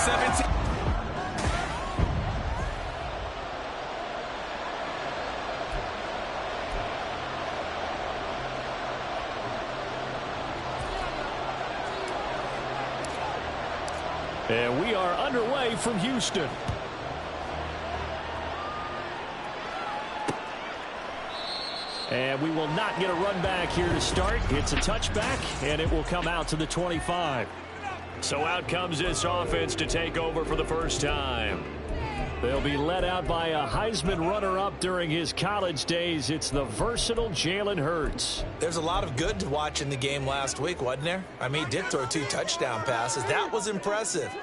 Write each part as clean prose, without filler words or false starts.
17. And we are underway from Houston. And we will not get a run back here to start. It's a touchback, and it will come out to the 25. So out comes this offense to take over for the first time. They'll be led out by a Heisman runner-up during his college days. It's the versatile Jalen Hurts. There's a lot of good to watch in the game last week, wasn't there? I mean, he did throw 2 touchdown passes. That was impressive.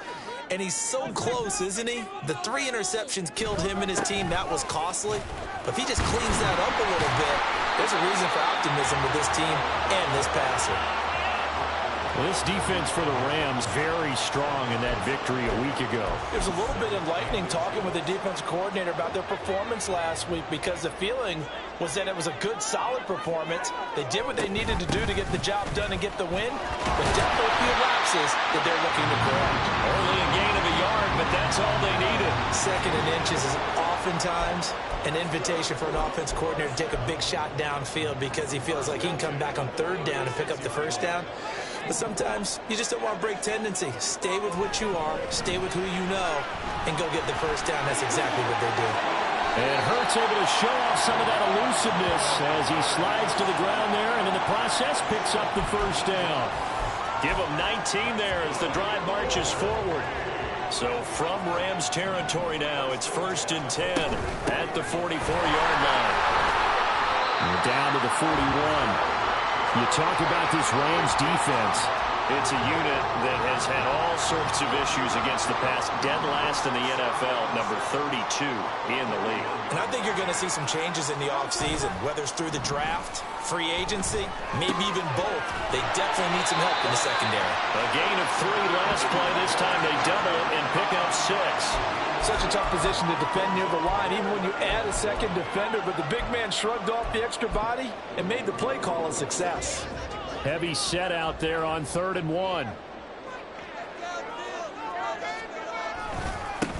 And he's so close, isn't he? The 3 interceptions killed him and his team. That was costly. But if he just cleans that up a little bit, there's a reason for optimism with this team and this passer. Well, this defense for the Rams very strong in that victory a week ago. It was a little bit enlightening talking with the defensive coordinator about their performance last week, because the feeling was that it was a good, solid performance. They did what they needed to do to get the job done and get the win, but definitely a few lapses that they're looking to correct. Only a gain of a yard, but that's all they needed. Second and inches is oftentimes an invitation for an offense coordinator to take a big shot downfield because he feels like he can come back on 3rd down and pick up the 1st down. But sometimes you just don't want to break tendency. Stay with what you are, stay with who you know, and go get the 1st down. That's exactly what they did. And Hurts able to show off some of that elusiveness as he slides to the ground there, and in the process picks up the 1st down. Give him 19 there as the drive marches forward. So from Rams territory now, it's 1st and 10 at the 44-yard line. We're down to the 41. You talk about this Rams defense. It's a unit that has had all sorts of issues against the pass. Dead last in the NFL, number 32 in the league. And I think you're going to see some changes in the offseason, whether it's through the draft, free agency, maybe even both. They definitely need some help in the secondary. A gain of 3 last play. This time they double it and pick up 6. Such a tough position to defend near the line, even when you add a second defender. But the big man shrugged off the extra body and made the play call a success. Heavy set out there on 3rd and 1.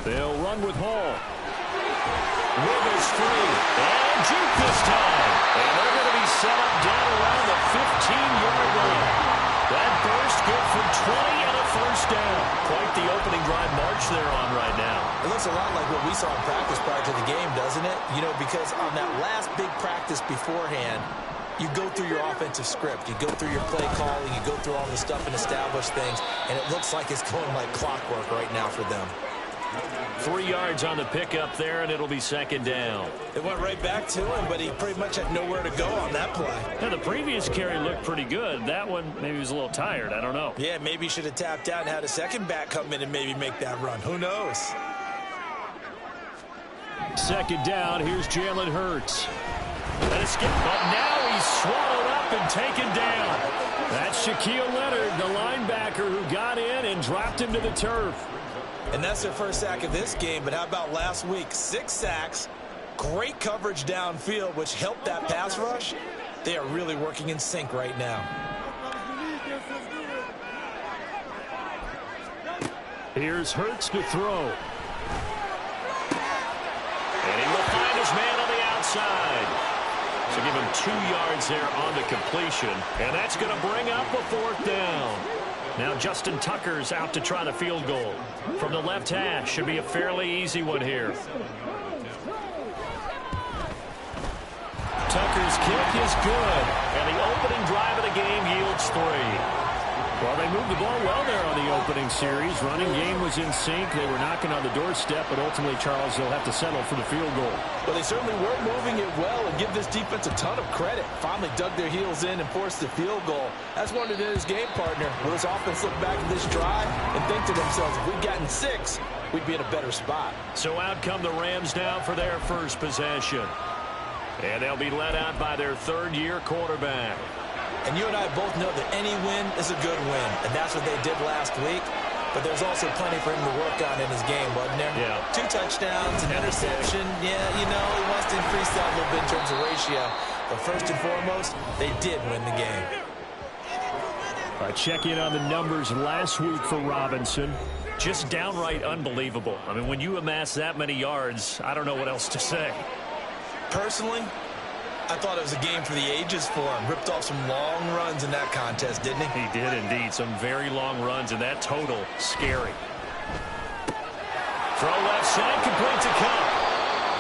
They'll run with Hall. Rivers free. And juke this time. And they're going to be set up down around the 15-yard line. That burst good for 20 and a 1st down. Quite the opening drive march they're on right now. It looks a lot like what we saw in practice prior to the game, doesn't it? You know, because on that last big practice beforehand, you go through your offensive script. You go through your play calling. You go through all the stuff and establish things. And it looks like it's going like clockwork right now for them. 3 yards on the pickup there, and it'll be 2nd down. It went right back to him, but he pretty much had nowhere to go on that play. Now, the previous carry looked pretty good. That one, maybe he was a little tired. I don't know. Yeah, maybe he should have tapped out and had a second back come in and maybe make that run. Who knows? 2nd down. Here's Jalen Hurts. And a skip, but now he's swallowed up and taken down. That's Shaquille Leonard, the linebacker who got in and dropped him to the turf. And that's their first sack of this game, but how about last week? 6 sacks, great coverage downfield, which helped that pass rush. They are really working in sync right now. Here's Hurts to throw. And he will find his man on the outside. So give him 2 yards there on the completion. And that's going to bring up a 4th down. Now Justin Tucker's out to try the field goal. From the left hash, should be a fairly easy one here. Tucker's kick is good. And the opening drive of the game yields 3. Well, they moved the ball well there on the opening series. Running game was in sync. They were knocking on the doorstep, but ultimately, Charles, they'll have to settle for the field goal. Well, they certainly were moving it well, and give this defense a ton of credit. Finally dug their heels in and forced the field goal. That's one of his game partner. Will this offense look back at this drive and think to themselves, if we'd gotten 6, we'd be in a better spot. So out come the Rams now for their first possession. And they'll be led out by their 3rd-year quarterback. And you and I both know that any win is a good win, and that's what they did last week. But there's also plenty for him to work on in his game, wasn't there? Yeah. 2 touchdowns, an interception. Yeah, you know, he wants to increase that a little bit in terms of ratio. But first and foremost, they did win the game. Check in on the numbers last week for Robinson. Just downright unbelievable. I mean, when you amass that many yards, I don't know what else to say. Personally, I thought it was a game for the ages for him. Ripped off some long runs in that contest, didn't he? He did indeed. Some very long runs, and that total, scary. Throw left side, complete to Cup.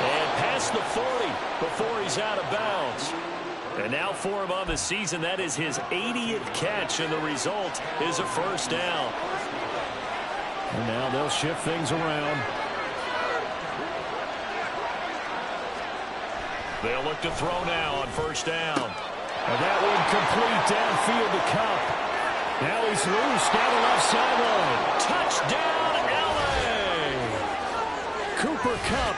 And past the 40 before he's out of bounds. And now for him on the season, that is his 80th catch, and the result is a first down. And now they'll shift things around. They'll look to throw now on first down. And that one complete downfield to Cup. Now he's loose down the left sideline. Touchdown, L.A. Cooper Kupp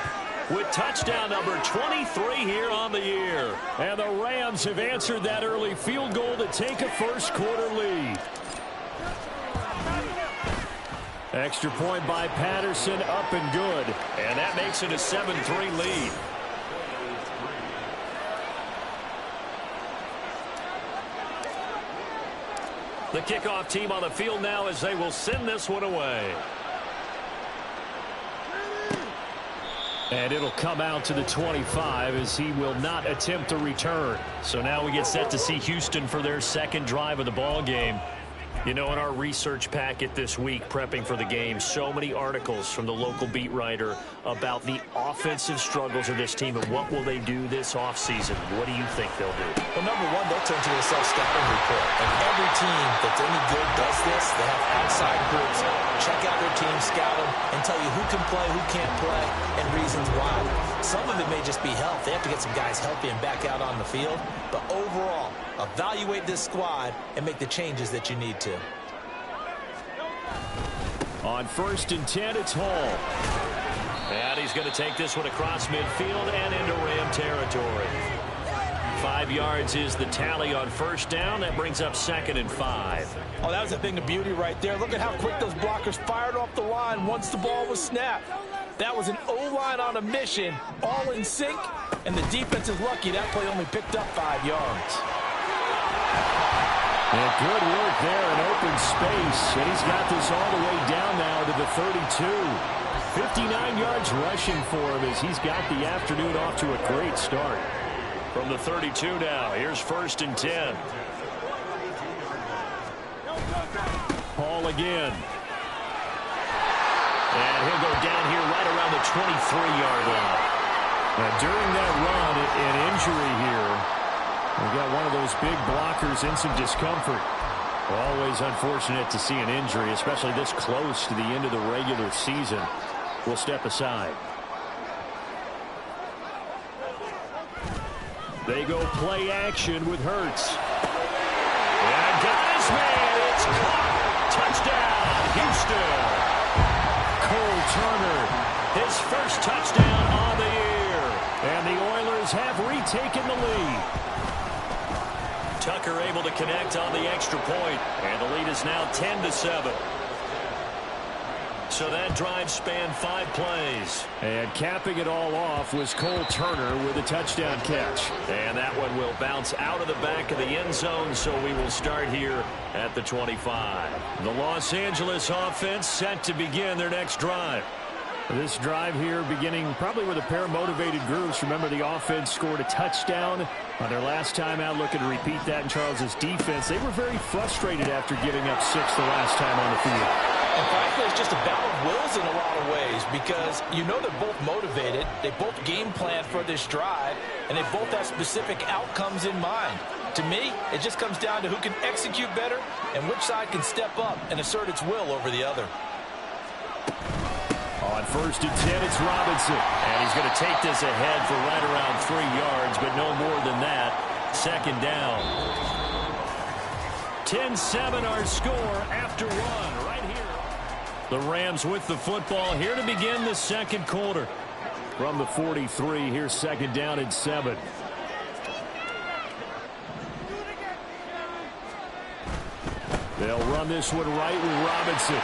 with touchdown number 23 here on the year. And the Rams have answered that early field goal to take a first-quarter lead. Extra point by Patterson, up and good. And that makes it a 7-3 lead. The kickoff team on the field now as they will send this one away. And it'll come out to the 25 as he will not attempt to return. So now we get set to see Houston for their second drive of the ball game. You know, in our research packet this week, prepping for the game, so many articles from the local beat writer about the offensive struggles of this team and what will they do this offseason. What do you think they'll do? Well, number one, they'll turn to a self-scouting report. And every team that's any good does this. They have outside groups. Check out their team, scout them, and tell you who can play, who can't play, and reasons why. Some of it may just be health. They have to get some guys healthy and back out on the field. But overall, evaluate this squad and make the changes that you need to. On 1st and 10, it's Hall. And he's going to take this one across midfield and into Ram territory. 5 yards is the tally on first down. That brings up 2nd and 5. Oh, that was a thing of beauty right there. Look at how quick those blockers fired off the line once the ball was snapped. That was an O-line on a mission, all in sync, and the defense is lucky that play only picked up 5 yards. And good work there in open space, and he's got this all the way down now to the 32. 59 yards rushing for him as he's got the afternoon off to a great start. From the 32 now, here's 1st and 10. Hall again. And he'll go down here right around the 23-yard line. Now, during that run, an injury here. We got one of those big blockers in some discomfort. Always unfortunate to see an injury, especially this close to the end of the regular season. We'll step aside. They go play action with Hurts. And got his man. It's caught. Touchdown, Houston. Cole Turner, his first touchdown on the year. And the Oilers have retaken the lead. Tucker able to connect on the extra point, and the lead is now 10-7. So that drive spanned 5 plays. And capping it all off was Cole Turner with a touchdown catch. And that one will bounce out of the back of the end zone, so we will start here at the 25. The Los Angeles offense set to begin their next drive. This drive here beginning probably with a pair of motivated groups. Remember, the offense scored a touchdown on their last time out, looking to repeat that in Charles's defense. They were very frustrated after giving up 6 the last time on the field. And frankly, it's just a battle of wills in a lot of ways because you know they're both motivated. They both game plan for this drive, and they both have specific outcomes in mind. To me, it just comes down to who can execute better and which side can step up and assert its will over the other. On 1st and 10, it's Robinson. And he's going to take this ahead for right around 3 yards, but no more than that. 2nd down. 10-7 our score after 1 right here. The Rams with the football here to begin the second quarter. From the 43, here's 2nd down and 7. They'll run this one right with Robinson.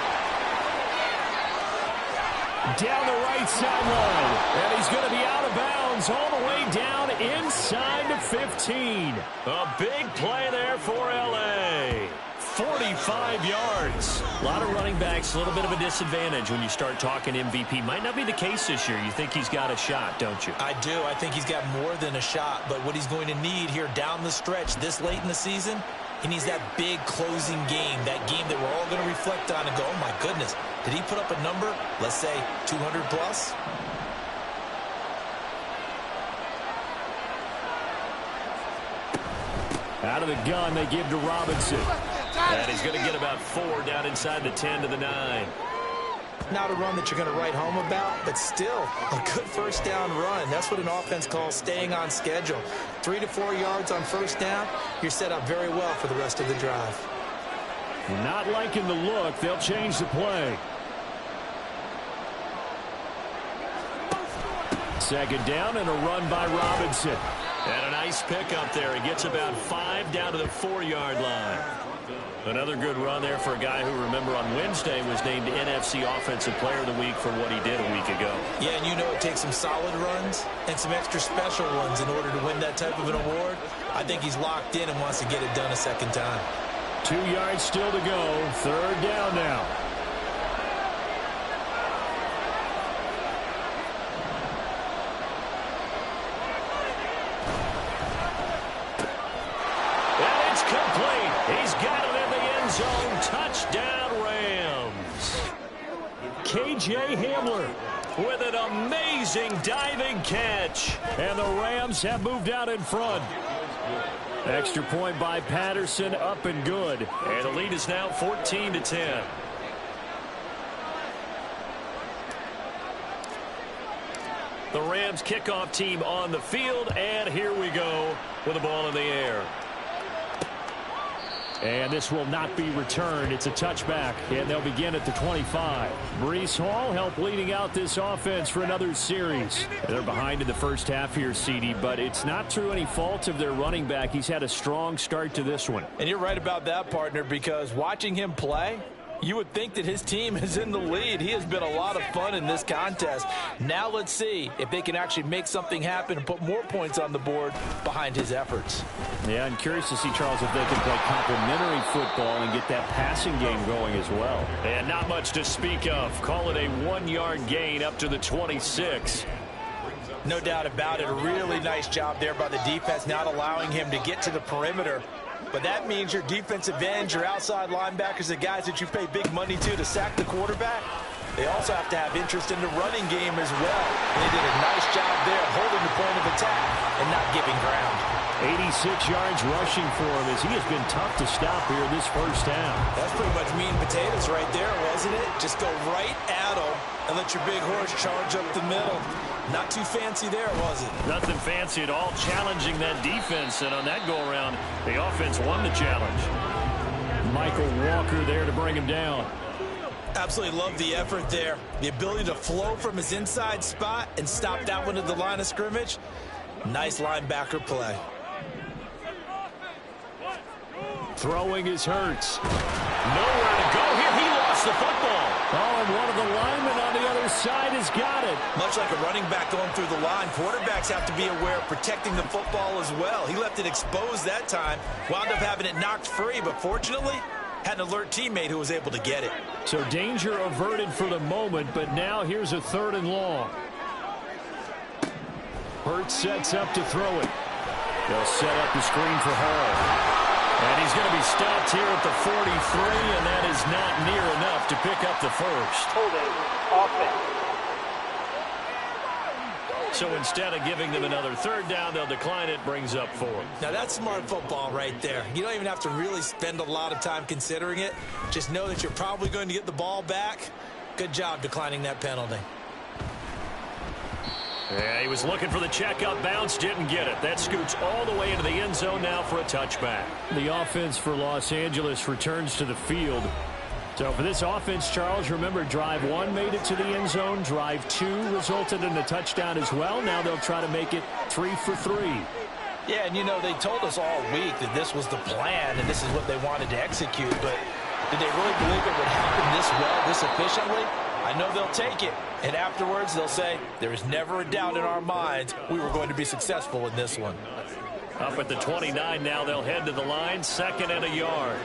Down the right sideline. And he's going to be out of bounds all the way down inside the 15. A big play there for L.A. 45 yards. A lot of running backs, a little bit of a disadvantage when you start talking MVP. Might not be the case this year. You think he's got a shot, don't you? I do. I think he's got more than a shot. But what he's going to need here down the stretch this late in the season, he needs that big closing game, that game that we're all going to reflect on and go, oh, my goodness, did he put up a number, let's say 200 plus? Out of the gun, they give to Robinson. And he's going to get about 4 down inside the 10 to the 9. Not a run that you're going to write home about, but still a good first down run. That's what an offense calls staying on schedule. 3 to 4 yards on first down, you're set up very well for the rest of the drive. Not liking the look. They'll change the play. Second down and a run by Robinson. And a nice pickup there. He gets about 5 down to the 4-yard line. Another good run there for a guy who, remember, on Wednesday was named NFC Offensive Player of the Week for what he did a week ago. Yeah, and you know it takes some solid runs and some extra special ones in order to win that type of an award. I think he's locked in and wants to get it done a second time. 2 yards still to go. Third down now. He's got it in the end zone. Touchdown, Rams. K.J. Hamler with an amazing diving catch. And the Rams have moved out in front. Extra point by Patterson, up and good. And the lead is now 14-10. The Rams kickoff team on the field, and here we go with the ball in the air. And this will not be returned. It's a touchback, and they'll begin at the 25. Breece Hall helped leading out this offense for another series. They're behind in the first half here, CD, but it's not through any fault of their running back. He's had a strong start to this one. And you're right about that, partner, because watching him play, you would think that his team is in the lead. He has been a lot of fun in this contest. Now let's see if they can actually make something happen and put more points on the board behind his efforts. Yeah, I'm curious to see, Charles, if they can play complementary football and get that passing game going as well. And not much to speak of. Call it a 1-yard gain up to the 26. No doubt about it. A really nice job there by the defense, not allowing him to get to the perimeter. But that means your defensive ends, your outside linebackers, the guys that you pay big money to sack the quarterback, they also have to have interest in the running game as well. And they did a nice job there holding the point of attack and not giving ground. 86 yards rushing for him as he has been tough to stop here this first half. That's pretty much meat and potatoes right there, wasn't it? Just go right at him and let your big horse charge up the middle. Not too fancy there, was it? Nothing fancy at all, challenging that defense. And on that go-around, the offense won the challenge. Michael Walker there to bring him down. Absolutely love the effort there. The ability to flow from his inside spot and stop that one at the line of scrimmage. Nice linebacker play. Throwing is Hurts. Nowhere to go here. He lost the football. Oh, and one of the linemen on the other side has got it. Much like a running back going through the line, quarterbacks have to be aware of protecting the football as well. He left it exposed that time, wound up having it knocked free, but fortunately had an alert teammate who was able to get it. So danger averted for the moment, but now here's a 3rd and long. Hurts sets up to throw it. They'll set up the screen for Hall. And he's going to be stopped here at the 43, and that is not near enough to pick up the first. Holding offense. So instead of giving them another 3rd down, they'll decline it, brings up 4. Now that's smart football right there. You don't even have to really spend a lot of time considering it. Just know that you're probably going to get the ball back. Good job declining that penalty. Yeah, he was looking for the checkup bounce, didn't get it. That scoots all the way into the end zone now for a touchback. The offense for Los Angeles returns to the field. So for this offense, Charles, remember, drive 1 made it to the end zone. Drive 2 resulted in a touchdown as well. Now they'll try to make it 3 for 3. Yeah, and you know, they told us all week that this was the plan and this is what they wanted to execute. But did they really believe it would happen this well, this efficiently? I know they'll take it, and afterwards they'll say, there is never a doubt in our minds we were going to be successful in this one. Up at the 29 now, they'll head to the line, 2nd and a yard.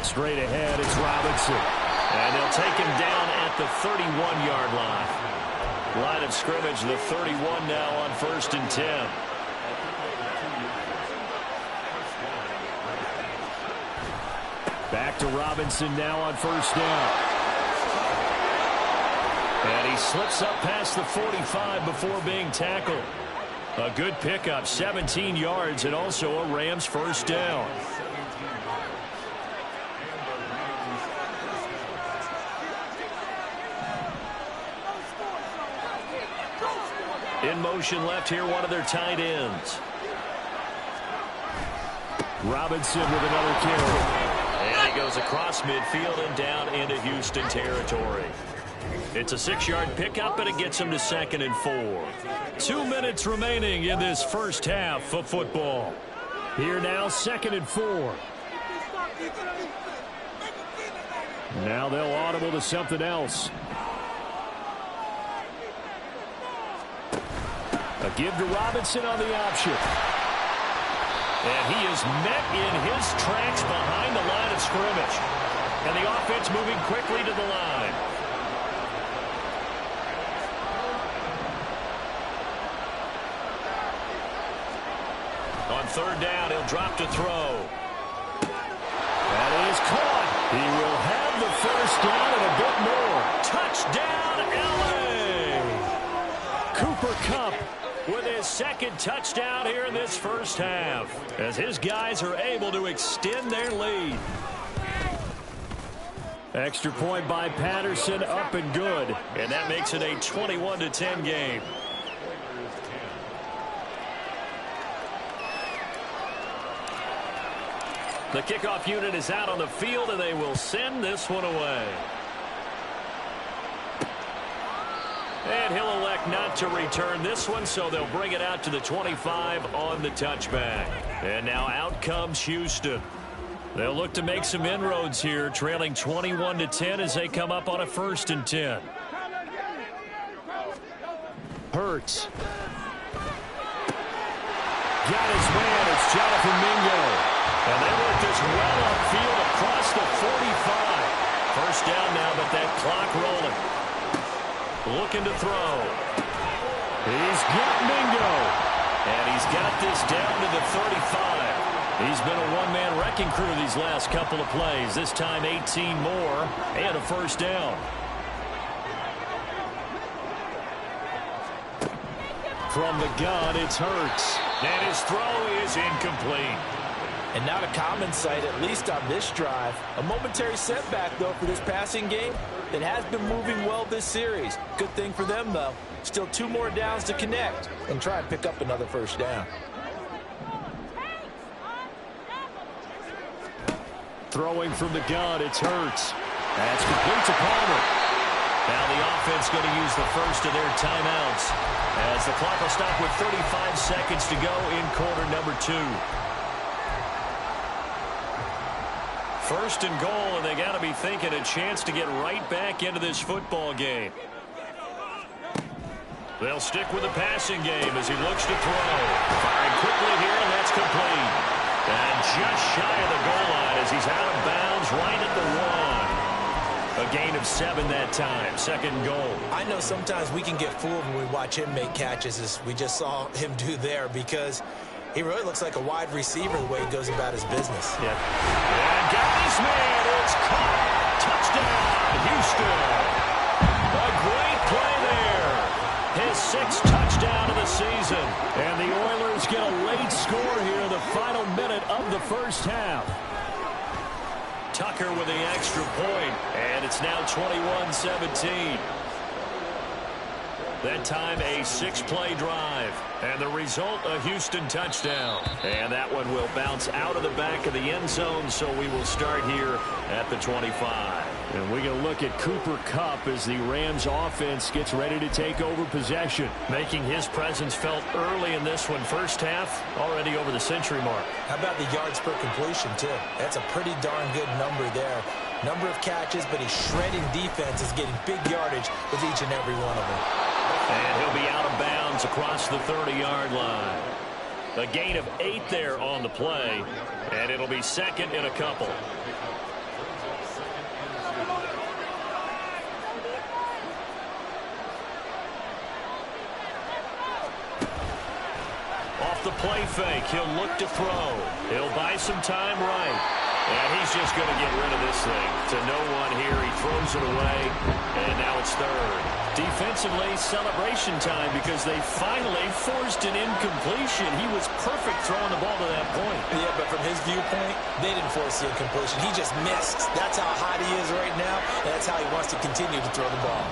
Straight ahead, it's Robinson. And they'll take him down at the 31-yard line. Line of scrimmage, the 31 now on 1st and 10. Back to Robinson now on 1st down. And he slips up past the 45 before being tackled. A good pickup, 17 yards, and also a Rams 1st down. In motion left here, one of their tight ends. Robinson with another carry. And he goes across midfield and down into Houston territory. It's a 6-yard pickup, and it gets him to 2nd and 4. 2 minutes remaining in this first half of football. Here now, 2nd and 4. Now they'll audible to something else. A give to Robinson on the option. And he is met in his tracks behind the line of scrimmage. And the offense moving quickly to the line. On 3rd down, he'll drop to throw. That is caught. He will have the 1st down and a bit more. Touchdown, L.A. Cooper Kupp with his 2nd touchdown here in this first half, as his guys are able to extend their lead. Extra point by Patterson, up and good. And that makes it a 21-10 game. The kickoff unit is out on the field, and they will send this one away. And he'll elect not to return this one, so they'll bring it out to the 25 on the touchback. And now out comes Houston. They'll look to make some inroads here, trailing 21-10 as they come up on a 1st and 10. Hurts. Got his man. It's Jonathan Mingo. And they work this well upfield across the 45. 1st down now, but that clock rolling. Looking to throw. He's got Mingo. And he's got this down to the 35. He's been a one-man wrecking crew these last couple of plays. This time 18 more and a 1st down. From the gun, it's Hurts. And his throw is incomplete. And not a common sight, at least on this drive. A momentary setback, though, for this passing game that has been moving well this series. Good thing for them, though. Still 2 more downs to connect and try and pick up another 1st down. Throwing from the gun, it's Hurts. That's complete to Palmer. Now the offense going to use the first of their timeouts, as the clock will stop with 35 seconds to go in quarter number 2. 1st and goal, and they got to be thinking a chance to get right back into this football game. They'll stick with the passing game as he looks to throw. Firing quickly here, and that's complete. And just shy of the goal line as he's out of bounds right at the 1. A gain of 7 that time. 2nd goal. I know sometimes we can get fooled when we watch him make catches, as we just saw him do there, because he really looks like a wide receiver the way he goes about his business. Yep. And got his man. It's caught. Touchdown, Houston. A great play there. His 6th touchdown of the season. And the Oilers get a late score here in the final minute of the first half. Tucker with the extra point, and it's now 21-17. That time a 6-play drive, and the result a Houston touchdown. And that one will bounce out of the back of the end zone, so we will start here at the 25. And we're going to look at Cooper Kupp as the Rams offense gets ready to take over possession. Making his presence felt early in this one. First half, already over the century mark. How about the yards per completion, too? That's a pretty darn good number there. Number of catches, but he's shredding defenses, getting big yardage with each and every one of them. And he'll be out of bounds across the 30-yard line. A gain of 8 there on the play, and it'll be 2nd and a couple. the play fake. He'll look to throw. He'll buy some time right. And he's just going to get rid of this thing. To no one here. He throws it away. And now it's third. Defensively, celebration time because they finally forced an incompletion. He was perfect throwing the ball to that point. Yeah, but from his viewpoint, they didn't force the incompletion. He just missed. That's how hot he is right now, and that's how he wants to continue to throw the ball.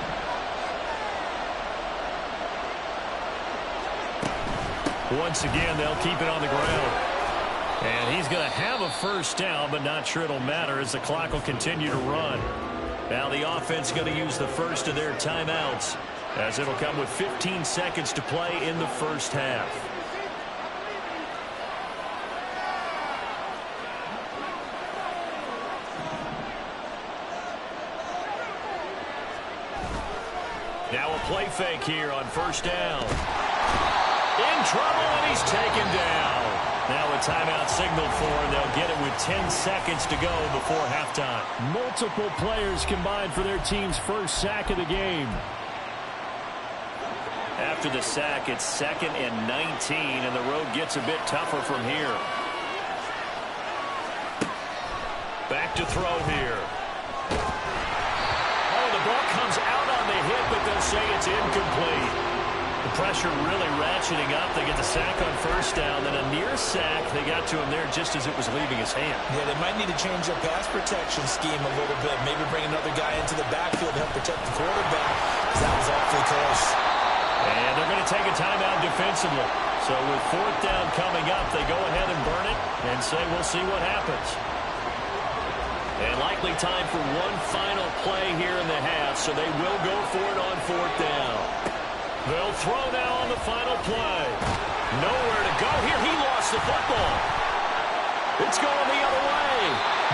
Once again, they'll keep it on the ground. And he's going to have a first down, but not sure it'll matter as the clock will continue to run. Now the offense going to use the first of their timeouts as it'll come with 15 seconds to play in the first half. Now a play fake here on first down. In trouble, and he's taken down. Now a timeout signaled for, and they'll get it with 10 seconds to go before halftime. Multiple players combined for their team's first sack of the game. After the sack, it's 2nd and 19, and the road gets a bit tougher from here. Back to throw here. Oh, the ball comes out on the hit, but they'll say it's incomplete. The pressure really ratcheting up. They get the sack on first down. Then a near sack. They got to him there just as it was leaving his hand. Yeah, they might need to change their pass protection scheme a little bit. Maybe bring another guy into the backfield to help protect the quarterback, because that was awfully close. And they're going to take a timeout defensively. So with 4th down coming up, they go ahead and burn it and say we'll see what happens. And likely time for one final play here in the half, so they will go for it on 4th down. They'll throw now on the final play. Nowhere to go here. He lost the football. It's going the other way.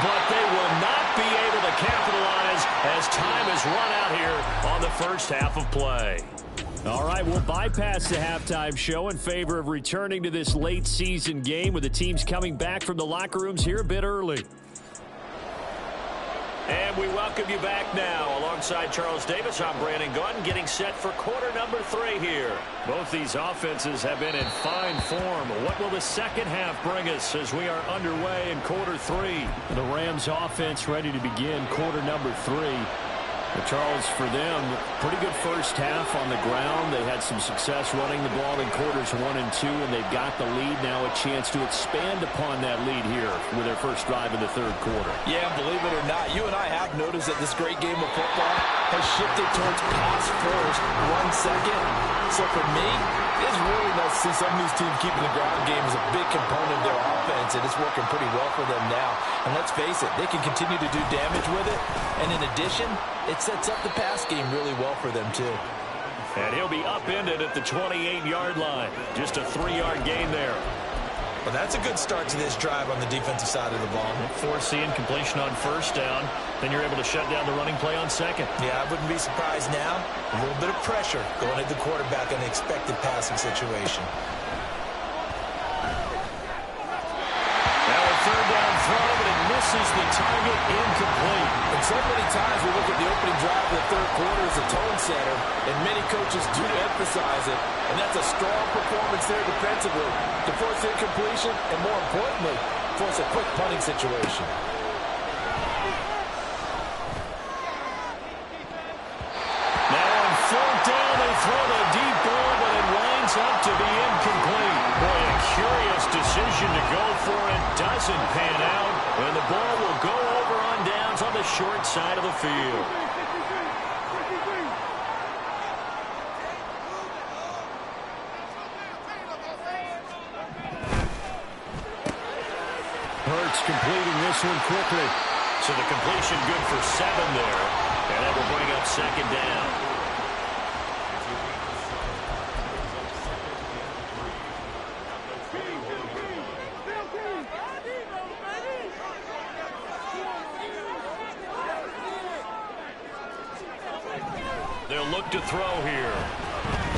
But they will not be able to capitalize as time has run out here on the first half of play. All right, we'll bypass the halftime show in favor of returning to this late season game with the teams coming back from the locker rooms here a bit early. And we welcome you back now. Alongside Charles Davis, I'm Brandon Gaudin, getting set for quarter number 3 here. Both these offenses have been in fine form. What will the second half bring us as we are underway in quarter 3? The Rams offense ready to begin quarter number 3. But Charles, for them, pretty good first half on the ground. They had some success running the ball in quarters 1 and 2, and they've got the lead now, a chance to expand upon that lead here with their first drive in the 3rd quarter. Yeah, believe it or not, you and I have noticed that this great game of football has shifted towards pass first, run second. So for me, it's really nice to see some of these teams keeping the ground game as a big component of their offense, and it's working pretty well for them now. And let's face it, they can continue to do damage with it. And in addition, it sets up the pass game really well for them, too. And he'll be upended at the 28-yard line. Just a 3-yard gain there. Well, that's a good start to this drive on the defensive side of the ball. Force the incompletion on first down. Then you're able to shut down the running play on second. Yeah, I wouldn't be surprised now. A little bit of pressure going at the quarterback in an expected passing situation. Now a 3rd down throw, but it misses the target, incomplete. And so many times we look at the opening drive of the 3rd quarter as a tone setter, and many coaches do emphasize it. And that's a strong performance there defensively to force incompletion and, more importantly, force a quick punting situation. Now on 4th down, they throw the deep ball, but it winds up to be incomplete. Boy, a curious decision to go for it. Doesn't pan out, and the ball will go over on downs on the short side of the field. Hurts completing this one quickly. So the completion good for 7 there, and that will bring up 2nd down. They'll look to throw here.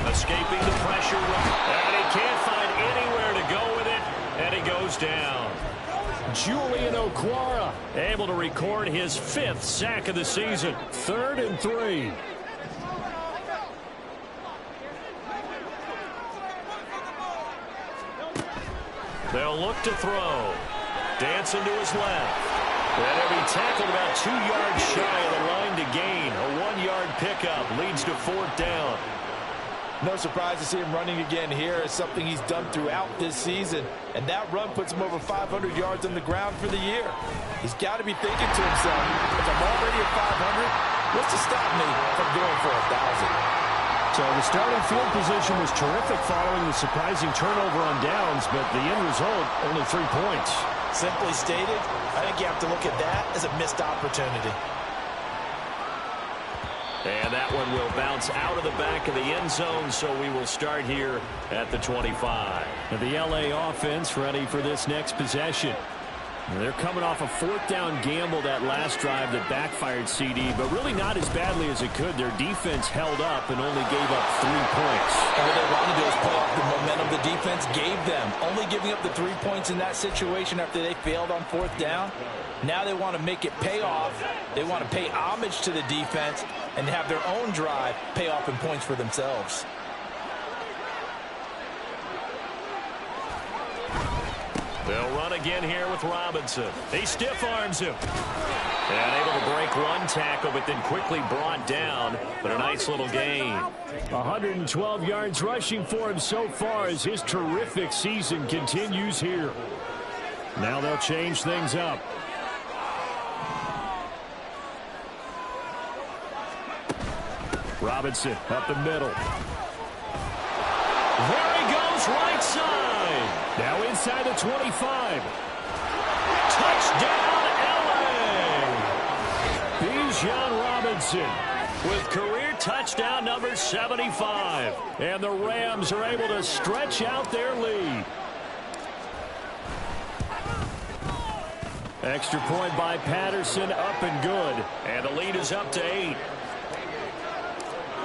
Escaping the pressure, and he can't find anywhere to go with it, and he goes down. Julian Okwara Able to record his 5th sack of the season. 3rd and 3. They'll look to throw. Dancing to his left. And he'll be tackled about 2 yards shy of the line to gain. A 1-yard pickup leads to 4th down. No surprise to see him running again here. It's something he's done throughout this season. And that run puts him over 500 yards on the ground for the year. He's got to be thinking to himself, if I'm already at 500, what's to stop me from going for 1,000? So the starting field position was terrific following the surprising turnover on downs, but the end result, only 3 points. Simply stated, I think you have to look at that as a missed opportunity. And that one will bounce out of the back of the end zone, so we will start here at the 25. And the LA offense ready for this next possession. They're coming off a 4th down gamble that last drive that backfired CD, but really not as badly as it could. Their defense held up and only gave up 3 points. And what they want to do is play off the momentum the defense gave them. Only giving up the 3 points in that situation after they failed on 4th down. Now they want to make it pay off. They want to pay homage to the defense and have their own drive pay off in points for themselves. They'll run again here with Robinson. He stiff arms him. And able to break 1 tackle, but then quickly brought down. But a nice little gain. 112 yards rushing for him so far as his terrific season continues here. Now they'll change things up. Robinson up the middle. There he goes, right side. Now inside the 25. Touchdown, LA. Bijan Robinson With career touchdown number 75. And the Rams are able to stretch out their lead. Extra point by Patterson, up and good. And the lead is up to 8.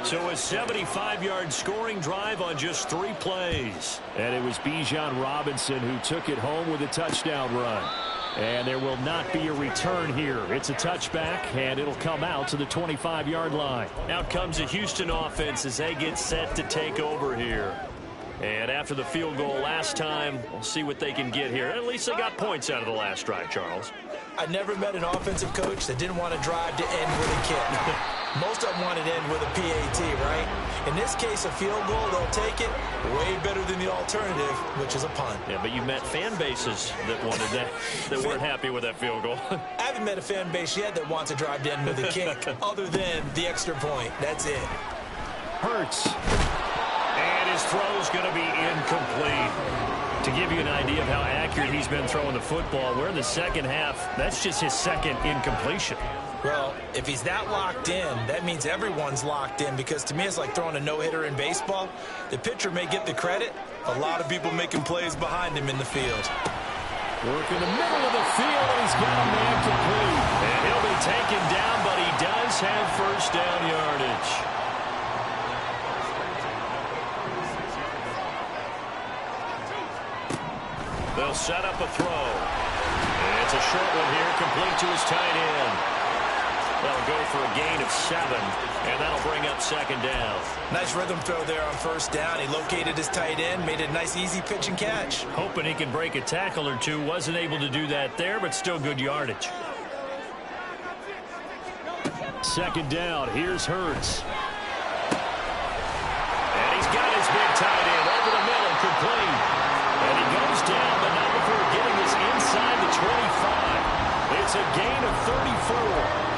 So a 75-yard scoring drive on just 3 plays. And it was Bijan Robinson who took it home with a touchdown run. And there will not be a return here. It's a touchback, and it'll come out to the 25-yard line. Out comes the Houston offense as they get set to take over here. And after the field goal last time, we'll see what they can get here. At least they got points out of the last drive, Charles. I never met an offensive coach that didn't want to drive to end with a kick. Most of them wanted to end with a PAT, right? In this case, a field goal, they'll take it. Way better than the alternative, which is a punt. Yeah, but you met fan bases that wanted that, that weren't happy with that field goal. I haven't met a fan base yet that wants to drive to end with a kick, other than the extra point. That's it. Hurts. And his throw's going to be incomplete. To give you an idea of how accurate he's been throwing the football, we're in the second half. That's just his second incompletion. Well, if he's that locked in, that means everyone's locked in, because to me it's like throwing a no-hitter in baseball. The pitcher may get the credit. A lot of people making plays behind him in the field. Work in the middle of the field, and he's got a man complete. And he'll be taken down, but he does have first down yardage. They'll set up a throw. And it's a short one here, complete to his tight end. That'll go for a gain of 7, and that'll bring up second down. Nice rhythm throw there on first down. He located his tight end, made a nice easy pitch and catch. Hoping he can break a tackle or two. Wasn't able to do that there, but still good yardage. Second down, here's Hurts. And he's got his big tight end over the middle, complete. And he goes down, but not before getting this inside the 25. It's a gain of 34.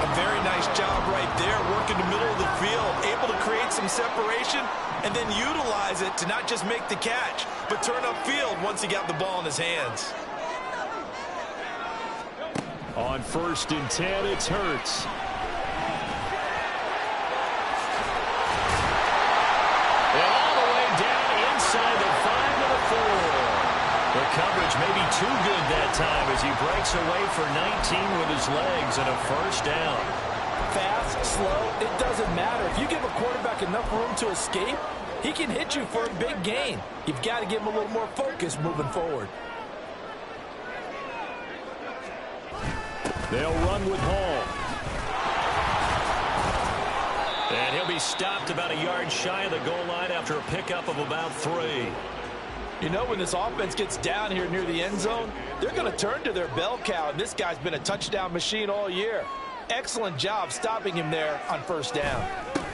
A very nice job right there, working the middle of the field, able to create some separation and then utilize it to not just make the catch, but turn upfield once he got the ball in his hands. On 1st and 10, it's Hurts. And all the way down inside the 5 to the 4. The coverage may be too good that time as he breaks away for 19 with his legs and a first down. Fast, slow, it doesn't matter. If you give a quarterback enough room to escape, he can hit you for a big gain. You've got to give him a little more focus moving forward. They'll run with Hall. And he'll be stopped about a yard shy of the goal line after a pickup of about 3. You know, when this offense gets down here near the end zone, they're going to turn to their bell cow, and this guy's been a touchdown machine all year. Excellent job stopping him there on first down.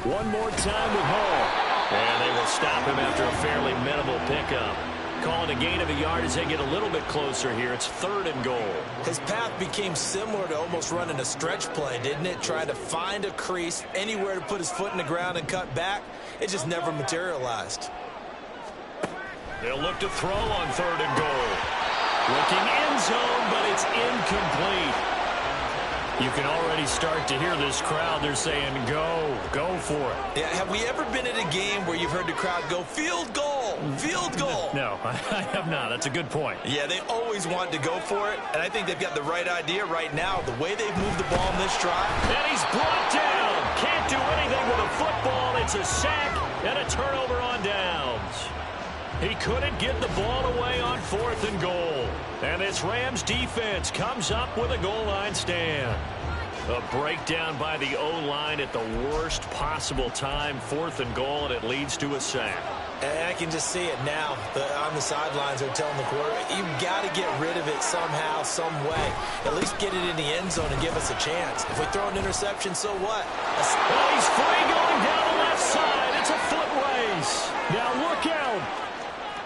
One more time with Hall. And they will stop him after a fairly minimal pickup. Calling a gain of a yard as they get a little bit closer here. It's 3rd and goal. His path became similar to almost running a stretch play, didn't it? Trying to find a crease, anywhere to put his foot in the ground and cut back. It just never materialized. They'll look to throw on 3rd and goal. Looking end zone, but it's incomplete. You can already start to hear this crowd. They're saying, go for it. Yeah, have we ever been at a game where you've heard the crowd go, field goal, field goal? No, I have not. That's a good point. Yeah, they always want to go for it, and I think they've got the right idea right now. The way they've moved the ball in this drive. And he's brought down. Can't do anything with a football. It's a sack and a turnover on downs. He couldn't get the ball away on 4th and goal. And this Rams defense comes up with a goal line stand. A breakdown by the O-line at the worst possible time. 4th and goal, and it leads to a sack. And I can just see it now. On the sidelines, they're telling the quarterback, you've got to get rid of it somehow, some way. At least get it in the end zone and give us a chance. If we throw an interception, so what? Well, he's free going down the left side. It's a foot race. Now look out.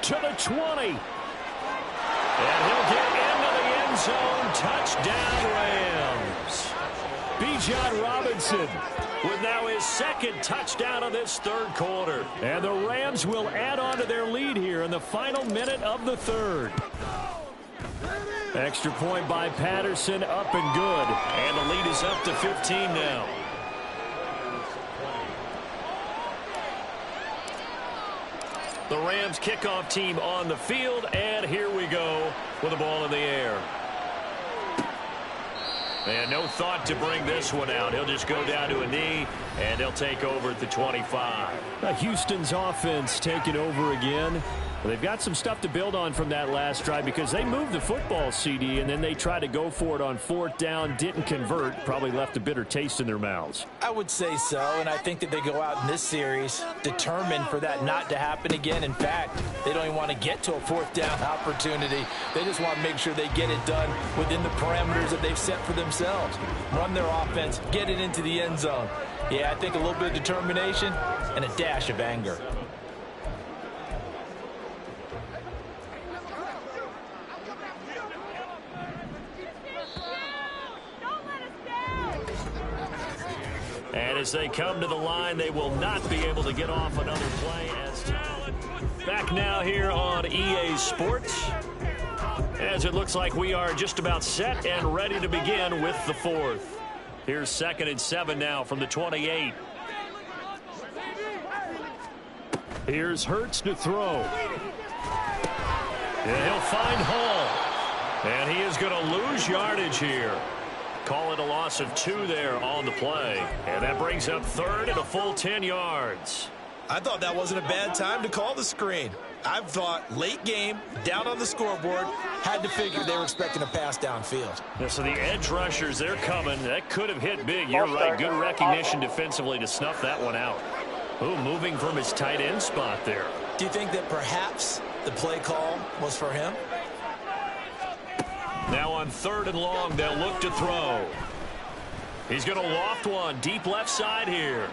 To the 20. And he'll get into the end zone. Touchdown, Rams. Bijan Robinson with now his 2nd touchdown of this 3rd quarter. And the Rams will add on to their lead here in the final minute of the 3rd. Extra point by Patterson, up and good. And the lead is up to 15 now. The Rams kickoff team on the field, and here we go with the ball in the air. And no thought to bring this one out. He'll just go down to a knee, and they'll take over at the 25. Houston's offense taking over again. They've got some stuff to build on from that last drive because they moved the football, CD, and then they tried to go for it on 4th down, didn't convert, probably left a bitter taste in their mouths. I would say so, and I think that they go out in this series determined for that not to happen again. In fact, they don't even want to get to a 4th down opportunity. They just want to make sure they get it done within the parameters that they've set for themselves. Run their offense, get it into the end zone. Yeah, I think a little bit of determination and a dash of anger. And as they come to the line, they will not be able to get off another play. Back now here on EA Sports, as it looks like we are just about set and ready to begin with the 4th. Here's 2nd and 7 now from the 28. Here's Hurts to throw. And he'll find Hall. And he is going to lose yardage here. Call it a loss of 2 there on the play. And that brings up 3rd and a full 10 yards. I thought that wasn't a bad time to call the screen. I thought late game, down on the scoreboard, had to figure they were expecting a pass downfield. Yeah, so the edge rushers, they're coming. That could have hit big. You're right. Good recognition defensively to snuff that one out. Ooh, moving from his tight end spot there. Do you think that perhaps the play call was for him? Now on 3rd and long, they'll look to throw. He's going to loft one deep left side here.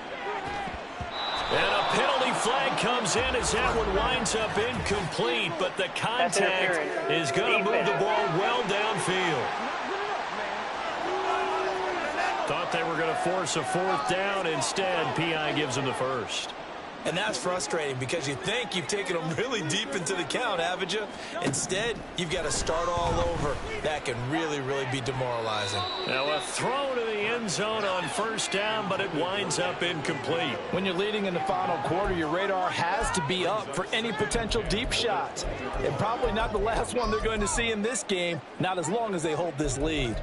And a penalty flag comes in as that one winds up incomplete, but the contact is going to move the ball well downfield. Thought they were going to force a 4th down. Instead, P.I. gives them the first. And that's frustrating because you think you've taken them really deep into the count, haven't you? Instead, you've got to start all over. That can really, really be demoralizing. Now a throw to the end zone on 1st down, but it winds up incomplete. When you're leading in the final quarter, your radar has to be up for any potential deep shots. And probably not the last one they're going to see in this game, not as long as they hold this lead.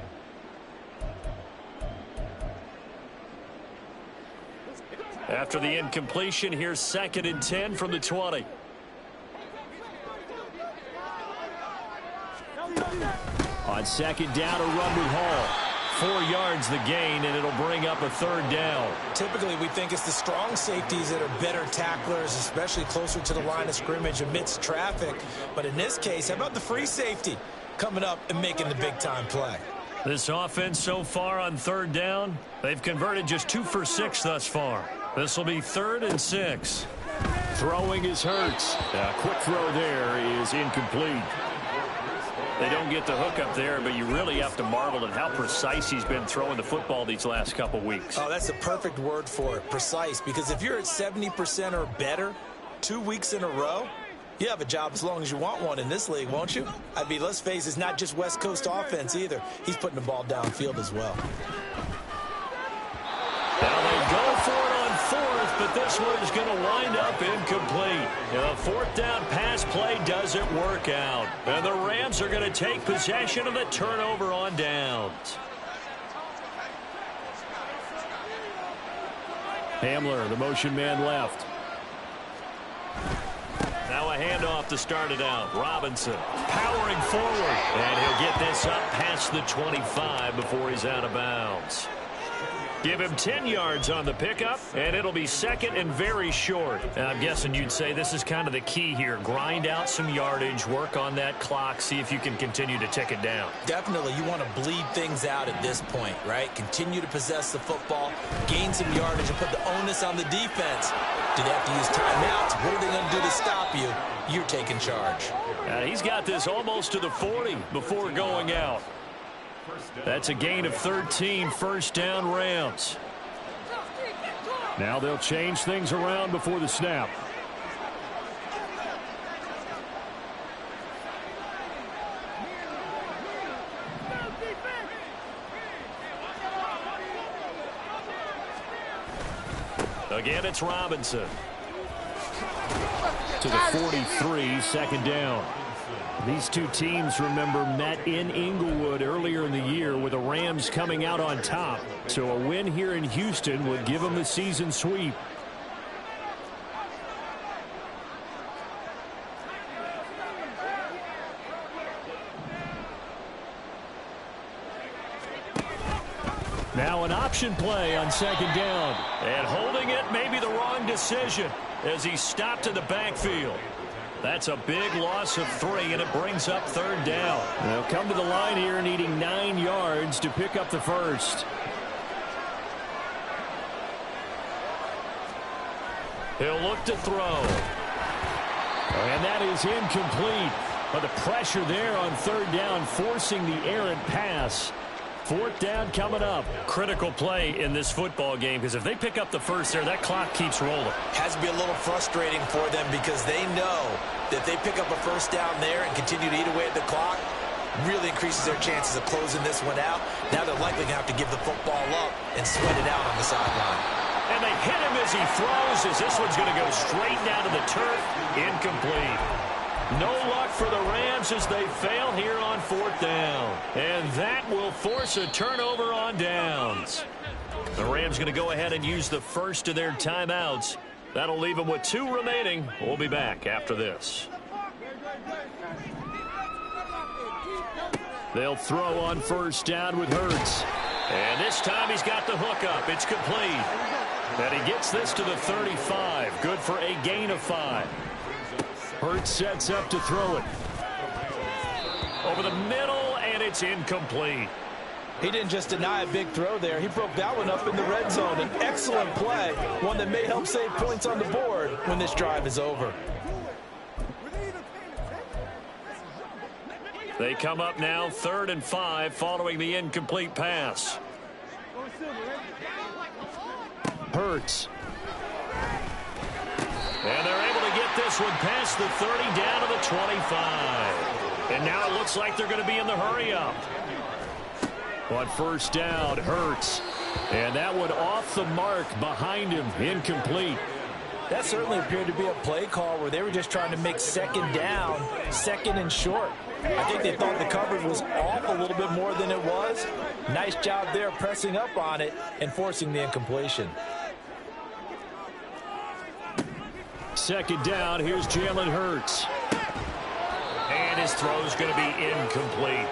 After the incompletion, here's 2nd and 10 from the 20. On 2nd down, a run with Hall. 4 yards the gain, and it'll bring up a 3rd down. Typically, we think it's the strong safeties that are better tacklers, especially closer to the line of scrimmage amidst traffic. But in this case, how about the free safety coming up and making the big-time play? This offense so far on 3rd down, they've converted just 2 for 6 thus far. This will be 3rd and 6. Throwing is Hurts. A quick throw there is incomplete. They don't get the hook up there, but you really have to marvel at how precise he's been throwing the football these last couple weeks. Oh, that's the perfect word for it, precise, because if you're at 70% or better 2 weeks in a row, you have a job as long as you want one in this league, won't you? I mean, let's face it, it's not just West Coast offense either. He's putting the ball downfield as well. Now they go for it on 4th, but this one is going to wind up incomplete. The 4th down pass play doesn't work out. And the Rams are going to take possession of the turnover on downs. Hamler, the motion man left. Now a handoff to start it out. Robinson powering forward. And he'll get this up past the 25 before he's out of bounds. Give him 10 yards on the pickup, and it'll be 2nd and very short. And I'm guessing you'd say this is kind of the key here. Grind out some yardage, work on that clock, see if you can continue to tick it down. Definitely, you want to bleed things out at this point, right? Continue to possess the football, gain some yardage, and put the onus on the defense. Do they have to use timeouts? What are they going to do to stop you? You're taking charge. He's got this almost to the 40 before going out. That's a gain of 13, 1st down Rams. Now they'll change things around before the snap. Again, it's Robinson. To the 43, 2nd down. These two teams, remember, met in Inglewood earlier in the year with the Rams coming out on top. So a win here in Houston would give them the season sweep. Now an option play on 2nd down. And holding it may be the wrong decision as he stopped in the backfield. That's a big loss of 3, and it brings up 3rd down. They'll come to the line here needing 9 yards to pick up the 1st. He'll look to throw. And that is incomplete. But the pressure there on 3rd down, forcing the errant pass. 4th down coming up. Critical play in this football game, because if they pick up the 1st there, that clock keeps rolling. Has to be a little frustrating for them because they know that if they pick up a 1st down there and continue to eat away at the clock, really increases their chances of closing this one out. Now they're likely going to have to give the football up and sweat it out on the sideline. And they hit him as he throws, as this one's going to go straight down to the turf. Incomplete. No luck for the Rams as they fail here on 4th down. And that will force a turnover on downs. The Rams going to go ahead and use the 1st of their timeouts. That'll leave them with 2 remaining. We'll be back after this. They'll throw on 1st down with Hurts. And this time he's got the hook up. It's complete. And he gets this to the 35. Good for a gain of 5. Hurts sets up to throw it. Over the middle, and it's incomplete. He didn't just deny a big throw there. He broke that one up in the red zone. An excellent play, one that may help save points on the board when this drive is over. They come up now 3rd and 5 following the incomplete pass. Hurts. And they're able to get this one past the 30 down to the 25. And now it looks like they're going to be in the hurry-up. On 1st down, Hurts. And that one off the mark behind him, incomplete. That certainly appeared to be a play call where they were just trying to make 2nd down, 2nd and short. I think they thought the coverage was off a little bit more than it was. Nice job there pressing up on it and forcing the incompletion. 2nd down, here's Jalen Hurts. And his throw is going to be incomplete.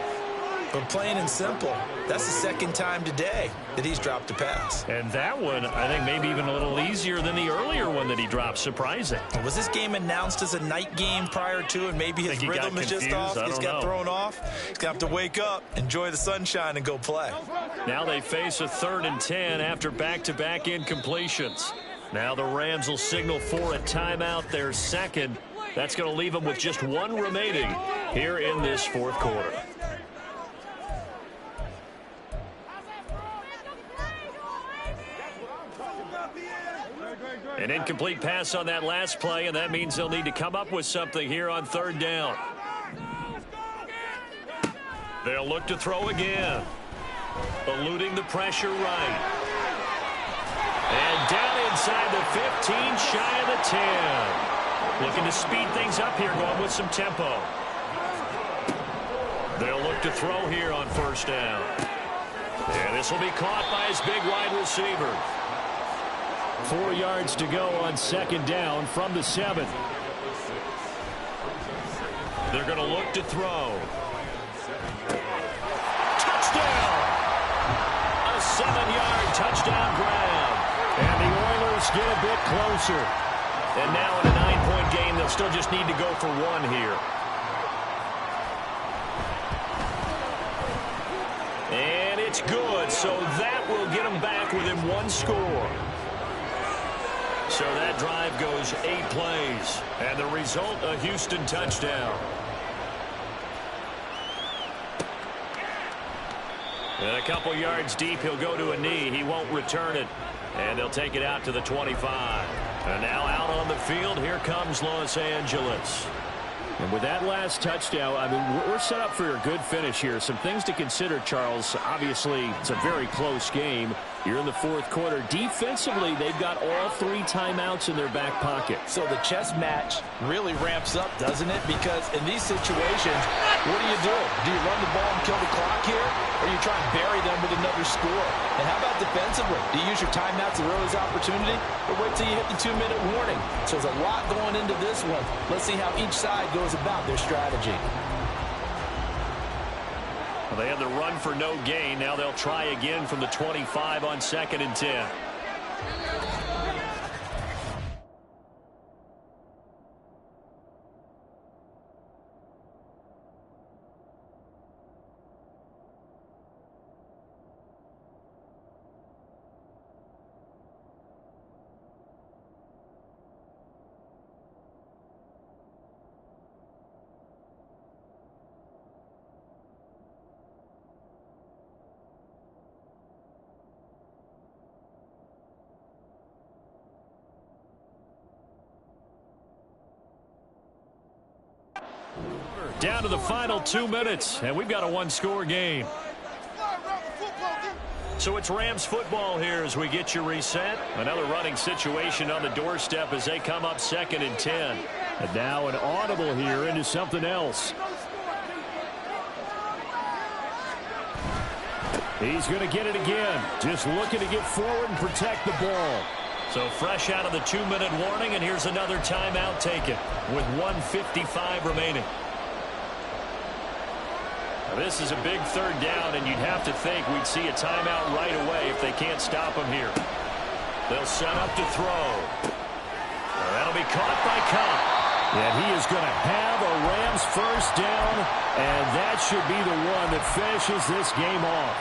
But plain and simple, that's the second time today that he's dropped a pass. And that one, I think, maybe even a little easier than the earlier one that he dropped. Surprising. Was this game announced as a night game prior to, and maybe his rhythm is just off? He's got thrown off. He's going to have to wake up, enjoy the sunshine, and go play. Now they face a 3rd and 10 after back-to-back incompletions. Now the Rams will signal for a timeout, their second. That's going to leave them with just one remaining here in this 4th quarter. An incomplete pass on that last play, and that means they'll need to come up with something here on 3rd down. They'll look to throw again. Eluding the pressure right. And down inside the 15, shy of the 10. Looking to speed things up here, going with some tempo. They'll look to throw here on 1st down. And this will be caught by his big wide receiver. 4 yards to go on 2nd down from the 7. They're going to look to throw. Touchdown! A 7-yard touchdown grab. And the Oilers get a bit closer. And now in a 9-point game, they'll still just need to go for 1 here. And it's good, so that will get them back within 1 score. So that drive goes 8 plays. And the result, a Houston touchdown. And a couple yards deep, he'll go to a knee. He won't return it. And they'll take it out to the 25. And now out on the field, here comes Los Angeles. And with that last touchdown, I mean, we're set up for a good finish here. Some things to consider, Charles. Obviously, it's a very close game. You're in the 4th quarter. Defensively, they've got all 3 timeouts in their back pocket. So the chess match really ramps up, doesn't it? Because in these situations, what do? Do you run the ball and kill the clock here? Or you try and bury them with another score? And how about defensively? Do you use your timeouts to earliest opportunity? Or wait till you hit the 2-minute warning? So there's a lot going into this one. Let's see how each side goes about their strategy. Well, they had the run for no gain. Now they'll try again from the 25 on 2nd and 10. Down to the final 2 minutes, and we've got a 1-score game. So it's Rams football here as we get you reset. Another running situation on the doorstep as they come up 2nd and 10. And now an audible here into something else. He's going to get it again. Just looking to get forward and protect the ball. So fresh out of the 2-minute warning, and here's another timeout taken with 1:55 remaining. Now this is a big 3rd down, and you'd have to think we'd see a timeout right away if they can't stop him here. They'll set up to throw. Now that'll be caught by Cobb. And he is going to have a Rams 1st down, and that should be the one that finishes this game off.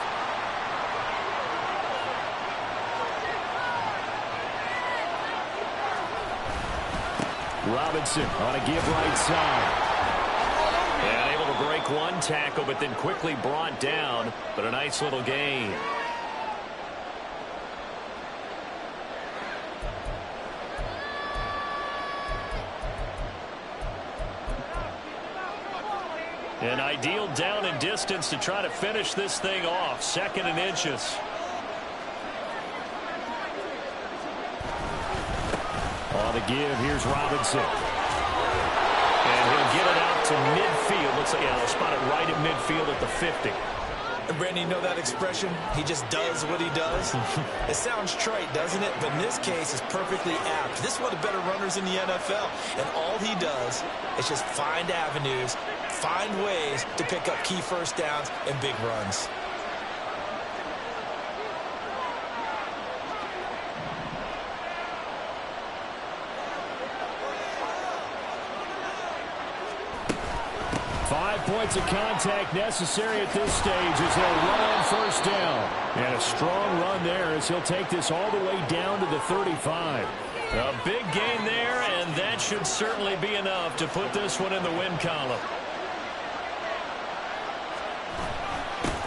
Robinson on a give right side. And able to break one tackle, but then quickly brought down. But a nice little gain. An ideal down and distance to try to finish this thing off. 2nd and inches. On the give, here's Robinson. And he'll get it out to midfield. Looks like, yeah, they'll spot it right at midfield at the 50. And Brandon, you know that expression? He just does what he does. It sounds trite, doesn't it? But in this case, it's perfectly apt. This is one of the better runners in the NFL. And all he does is just find avenues, find ways to pick up key first downs and big runs. Points of contact necessary at this stage as they'll run on first down. And a strong run there as he'll take this all the way down to the 35. A big gain there, and that should certainly be enough to put this one in the win column.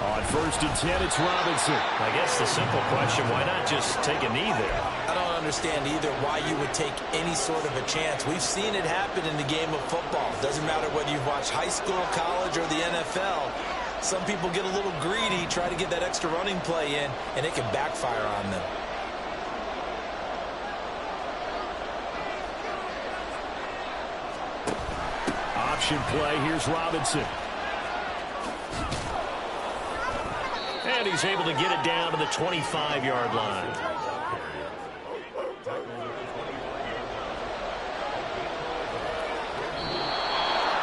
On 1st and 10, it's Robinson. I guess the simple question, why not just take a knee there? I don't understand either why you would take any sort of a chance. We've seen it happen in the game of football. Doesn't matter whether you've watched high school, college, or the NFL. Some people get a little greedy, try to get that extra running play in, and it can backfire on them. Option play, here's Robinson. And he's able to get it down to the 25-yard line.